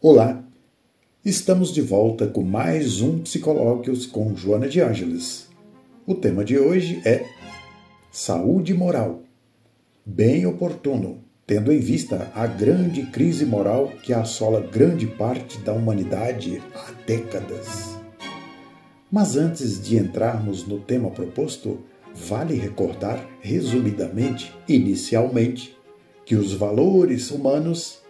Olá, estamos de volta com mais um Psicolóquios com Joana de Ângeles. O tema de hoje é saúde moral, bem oportuno, tendo em vista a grande crise moral que assola grande parte da humanidade há décadas. Mas antes de entrarmos no tema proposto, vale recordar, resumidamente, inicialmente, que os valores humanos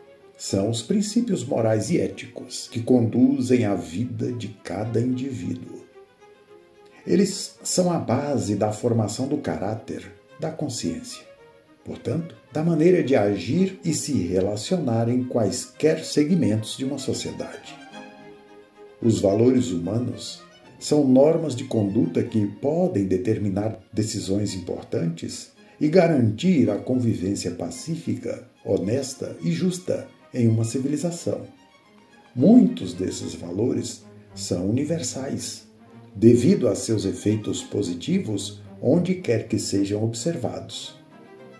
são os princípios morais e éticos que conduzem a vida de cada indivíduo. Eles são a base da formação do caráter, da consciência, portanto, da maneira de agir e se relacionar em quaisquer segmentos de uma sociedade. Os valores humanos são normas de conduta que podem determinar decisões importantes e garantir a convivência pacífica, honesta e justa em uma civilização. Muitos desses valores são universais, devido a seus efeitos positivos onde quer que sejam observados.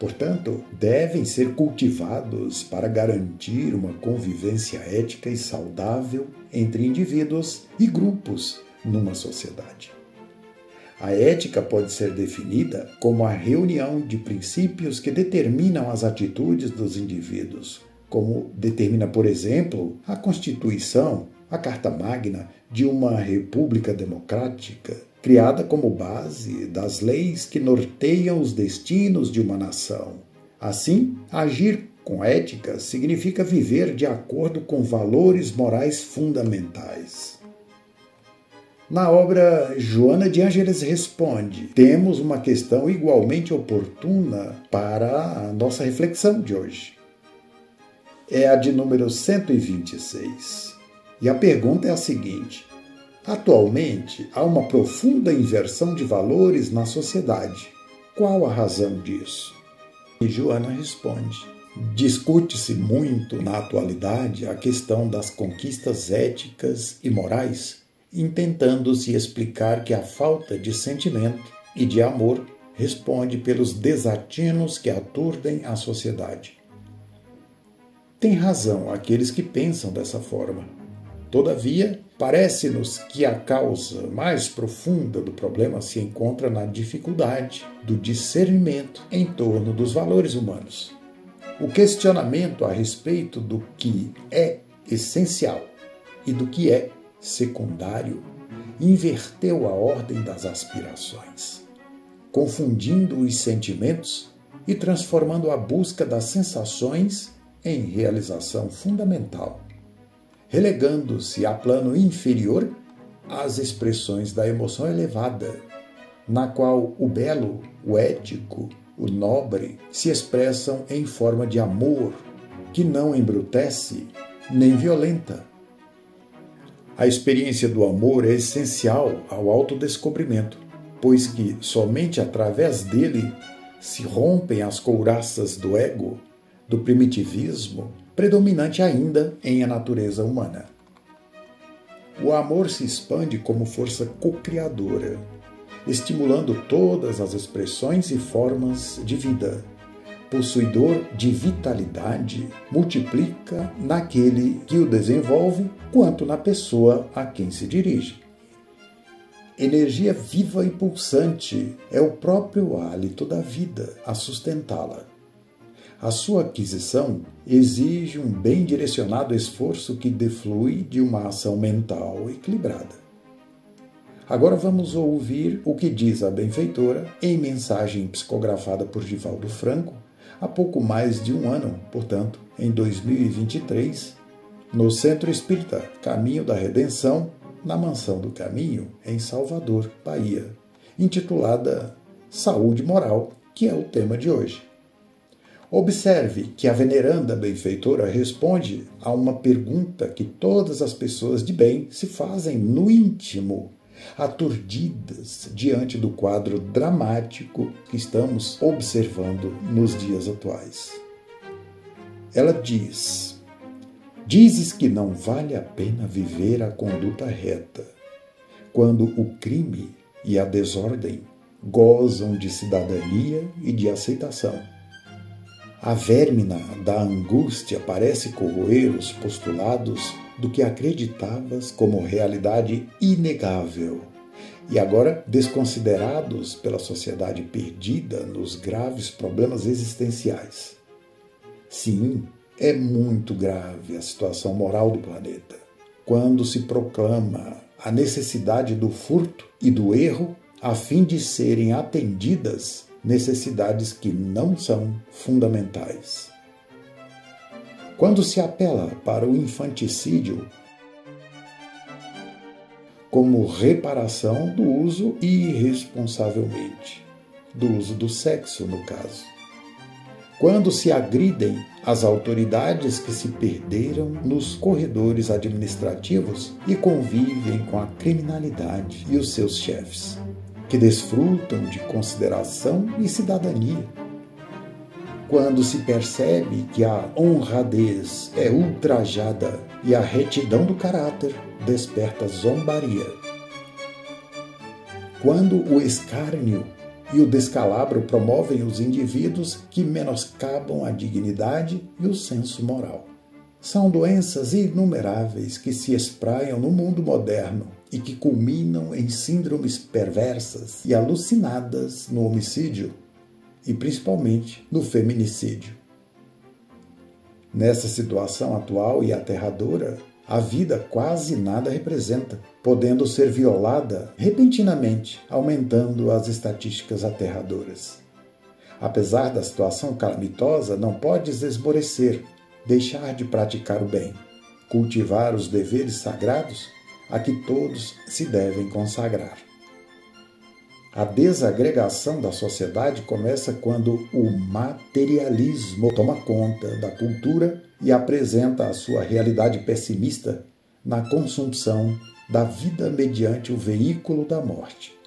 Portanto, devem ser cultivados para garantir uma convivência ética e saudável entre indivíduos e grupos numa sociedade. A ética pode ser definida como a reunião de princípios que determinam as atitudes dos indivíduos, como determina, por exemplo, a Constituição, a Carta Magna de uma república democrática, criada como base das leis que norteiam os destinos de uma nação. Assim, agir com ética significa viver de acordo com valores morais fundamentais. Na obra Joana de Ângeles Responde, temos uma questão igualmente oportuna para a nossa reflexão de hoje. É a de número 126. E a pergunta é a seguinte: atualmente há uma profunda inversão de valores na sociedade. Qual a razão disso? E Joana responde: discute-se muito na atualidade a questão das conquistas éticas e morais, intentando-se explicar que a falta de sentimento e de amor responde pelos desatinos que aturdem a sociedade. Tem razão aqueles que pensam dessa forma. Todavia, parece-nos que a causa mais profunda do problema se encontra na dificuldade do discernimento em torno dos valores humanos. O questionamento a respeito do que é essencial e do que é secundário inverteu a ordem das aspirações, confundindo os sentimentos e transformando a busca das sensações em realização fundamental, relegando-se a plano inferior às expressões da emoção elevada, na qual o belo, o ético, o nobre se expressam em forma de amor que não embrutece nem violenta. A experiência do amor é essencial ao autodescobrimento, pois que somente através dele se rompem as couraças do ego, do primitivismo, predominante ainda em a natureza humana. O amor se expande como força co-criadora, estimulando todas as expressões e formas de vida. Possuidor de vitalidade, multiplica naquele que o desenvolve, quanto na pessoa a quem se dirige. Energia viva e pulsante é o próprio hálito da vida a sustentá-la. A sua aquisição exige um bem direcionado esforço que deflui de uma ação mental equilibrada. Agora vamos ouvir o que diz a benfeitora em mensagem psicografada por Divaldo Franco há pouco mais de um ano, portanto, em 2023, no Centro Espírita Caminho da Redenção, na Mansão do Caminho, em Salvador, Bahia, intitulada Saúde Moral, que é o tema de hoje. Observe que a veneranda benfeitora responde a uma pergunta que todas as pessoas de bem se fazem no íntimo, aturdidas diante do quadro dramático que estamos observando nos dias atuais. Ela diz: dizes que não vale a pena viver a conduta reta, quando o crime e a desordem gozam de cidadania e de aceitação. A vérmina da angústia parece corroer os postulados do que acreditavas como realidade inegável, e agora desconsiderados pela sociedade perdida nos graves problemas existenciais. Sim, é muito grave a situação moral do planeta, quando se proclama a necessidade do furto e do erro a fim de serem atendidas necessidades que não são fundamentais. Quando se apela para o infanticídio como reparação do uso irresponsavelmente, do uso do sexo, no caso. Quando se agridem as autoridades que se perderam nos corredores administrativos e convivem com a criminalidade e os seus chefes, que desfrutam de consideração e cidadania. Quando se percebe que a honradez é ultrajada e a retidão do caráter desperta zombaria. Quando o escárnio e o descalabro promovem os indivíduos que menoscabam a dignidade e o senso moral. São doenças inumeráveis que se espraiam no mundo moderno e que culminam em síndromes perversas e alucinadas no homicídio e principalmente no feminicídio. Nessa situação atual e aterradora, a vida quase nada representa, podendo ser violada repentinamente, aumentando as estatísticas aterradoras. Apesar da situação calamitosa, não podes esmorecer, deixar de praticar o bem, cultivar os deveres sagrados a que todos se devem consagrar. A desagregação da sociedade começa quando o materialismo toma conta da cultura e apresenta a sua realidade pessimista na consumpção da vida mediante o veículo da morte.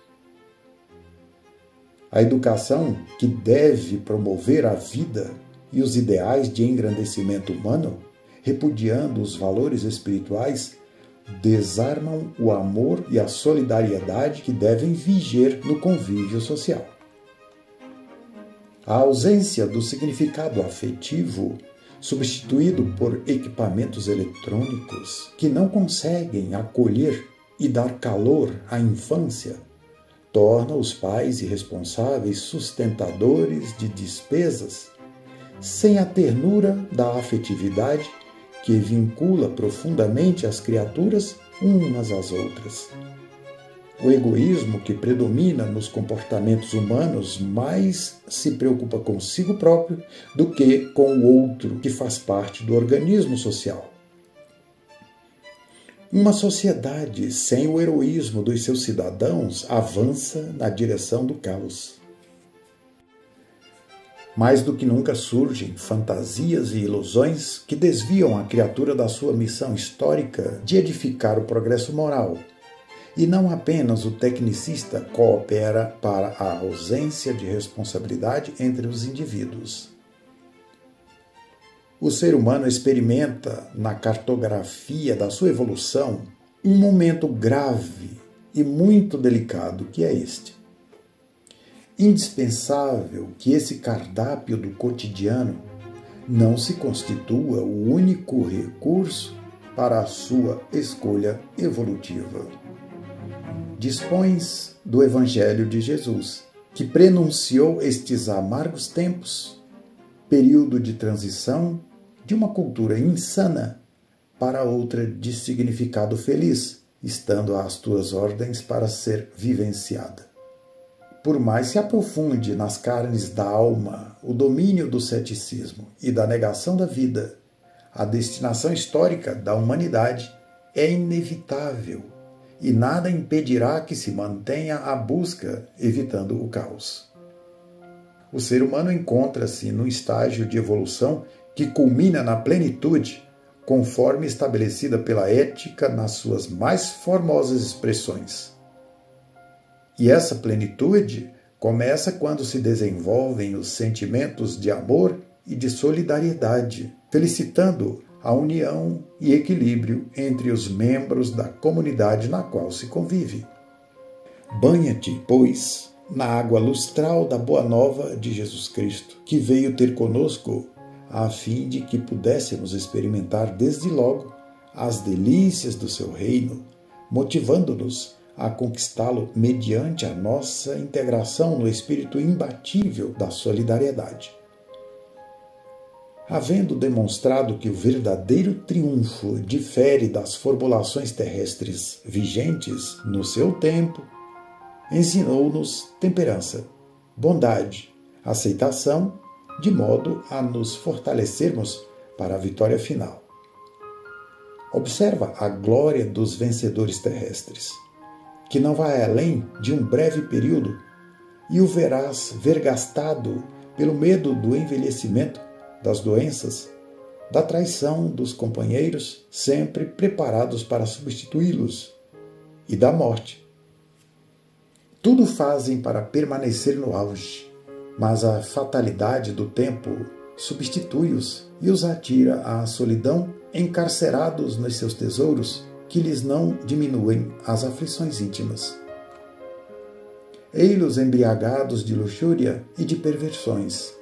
A educação, que deve promover a vida e os ideais de engrandecimento humano, repudiando os valores espirituais, desarmam o amor e a solidariedade que devem viger no convívio social. A ausência do significado afetivo, substituído por equipamentos eletrônicos que não conseguem acolher e dar calor à infância, torna os pais irresponsáveis sustentadores de despesas, sem a ternura da afetividade que vincula profundamente as criaturas umas às outras. O egoísmo que predomina nos comportamentos humanos mais se preocupa consigo próprio do que com o outro que faz parte do organismo social. Uma sociedade sem o heroísmo dos seus cidadãos avança na direção do caos. Mais do que nunca surgem fantasias e ilusões que desviam a criatura da sua missão histórica de edificar o progresso moral. E não apenas o tecnicista coopera para a ausência de responsabilidade entre os indivíduos. O ser humano experimenta, na cartografia da sua evolução, um momento grave e muito delicado, que é este. Indispensável que esse cardápio do cotidiano não se constitua o único recurso para a sua escolha evolutiva. Dispões do Evangelho de Jesus, que prenunciou estes amargos tempos, período de transição de uma cultura insana para outra de significado feliz, estando às tuas ordens para ser vivenciada. Por mais se aprofunde nas carnes da alma o domínio do ceticismo e da negação da vida, a destinação histórica da humanidade é inevitável e nada impedirá que se mantenha a busca, evitando o caos. O ser humano encontra-se num estágio de evolução que culmina na plenitude, conforme estabelecida pela ética nas suas mais formosas expressões. E essa plenitude começa quando se desenvolvem os sentimentos de amor e de solidariedade, felicitando a união e equilíbrio entre os membros da comunidade na qual se convive. Banha-te, pois, na água lustral da Boa Nova de Jesus Cristo, que veio ter conosco a fim de que pudéssemos experimentar desde logo as delícias do seu reino, motivando-nos a conquistá-lo mediante a nossa integração no espírito imbatível da solidariedade. Havendo demonstrado que o verdadeiro triunfo difere das formulações terrestres vigentes no seu tempo, ensinou-nos temperança, bondade, aceitação, de modo a nos fortalecermos para a vitória final. Observa a glória dos vencedores terrestres, que não vai além de um breve período, e o verás vergastado pelo medo do envelhecimento, das doenças, da traição dos companheiros, sempre preparados para substituí-los, e da morte. Tudo fazem para permanecer no auge, mas a fatalidade do tempo substitui-os e os atira à solidão, encarcerados nos seus tesouros, que lhes não diminuem as aflições íntimas. Ei-los embriagados de luxúria e de perversões,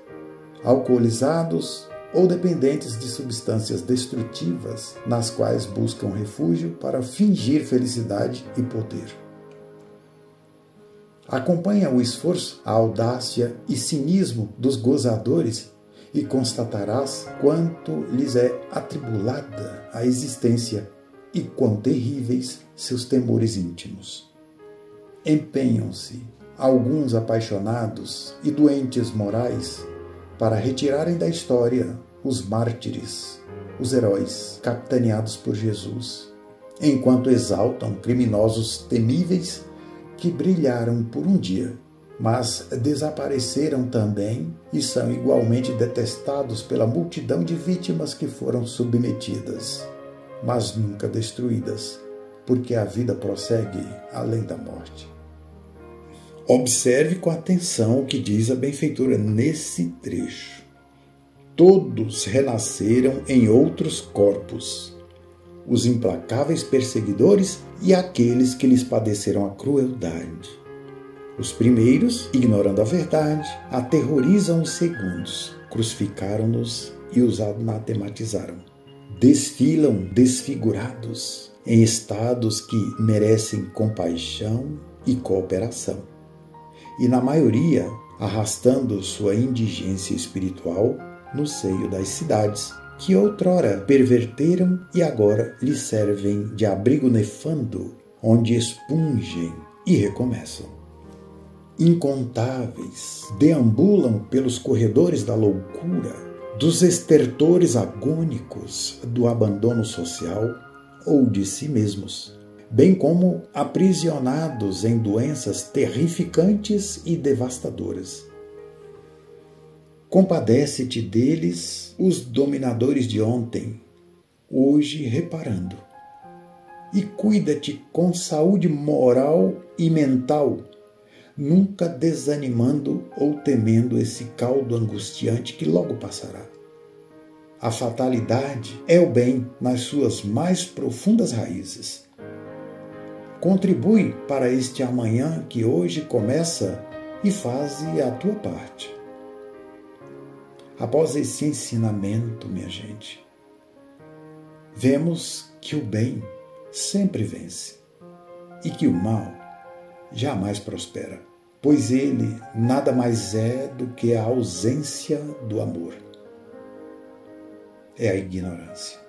alcoolizados ou dependentes de substâncias destrutivas, nas quais buscam refúgio para fingir felicidade e poder. Acompanha o esforço, a audácia e cinismo dos gozadores e constatarás quanto lhes é atribulada a existência e quão terríveis seus temores íntimos. Empenham-se alguns apaixonados e doentes morais para retirarem da história os mártires, os heróis capitaneados por Jesus, enquanto exaltam criminosos temíveis que brilharam por um dia, mas desapareceram também e são igualmente detestados pela multidão de vítimas que foram submetidas, mas nunca destruídas, porque a vida prossegue além da morte. Observe com atenção o que diz a benfeitora nesse trecho. Todos renasceram em outros corpos, os implacáveis perseguidores e aqueles que lhes padeceram a crueldade. Os primeiros, ignorando a verdade, aterrorizam os segundos, crucificaram-nos e os anatematizaram. Desfilam desfigurados em estados que merecem compaixão e cooperação, e na maioria arrastando sua indigência espiritual no seio das cidades, que outrora perverteram e agora lhes servem de abrigo nefando, onde expungem e recomeçam. Incontáveis deambulam pelos corredores da loucura, dos estertores agônicos do abandono social ou de si mesmos, bem como aprisionados em doenças terrificantes e devastadoras. Compadece-te deles, os dominadores de ontem, hoje reparando, e cuida-te com saúde moral e mental, nunca desanimando ou temendo esse caldo angustiante que logo passará. A fatalidade é o bem nas suas mais profundas raízes. Contribui para este amanhã que hoje começa e faze a tua parte. Após esse ensinamento, minha gente, vemos que o bem sempre vence e que o mal jamais prospera, pois ele nada mais é do que a ausência do amor. É a ignorância,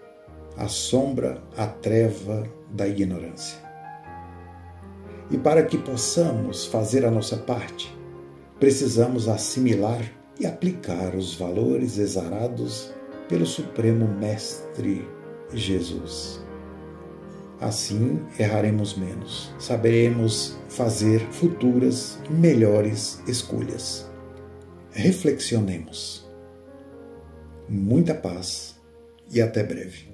a sombra, a treva da ignorância. E para que possamos fazer a nossa parte, precisamos assimilar e aplicar os valores exarados pelo Supremo Mestre Jesus. Assim erraremos menos, saberemos fazer futuras melhores escolhas. Reflexionemos. Muita paz e até breve.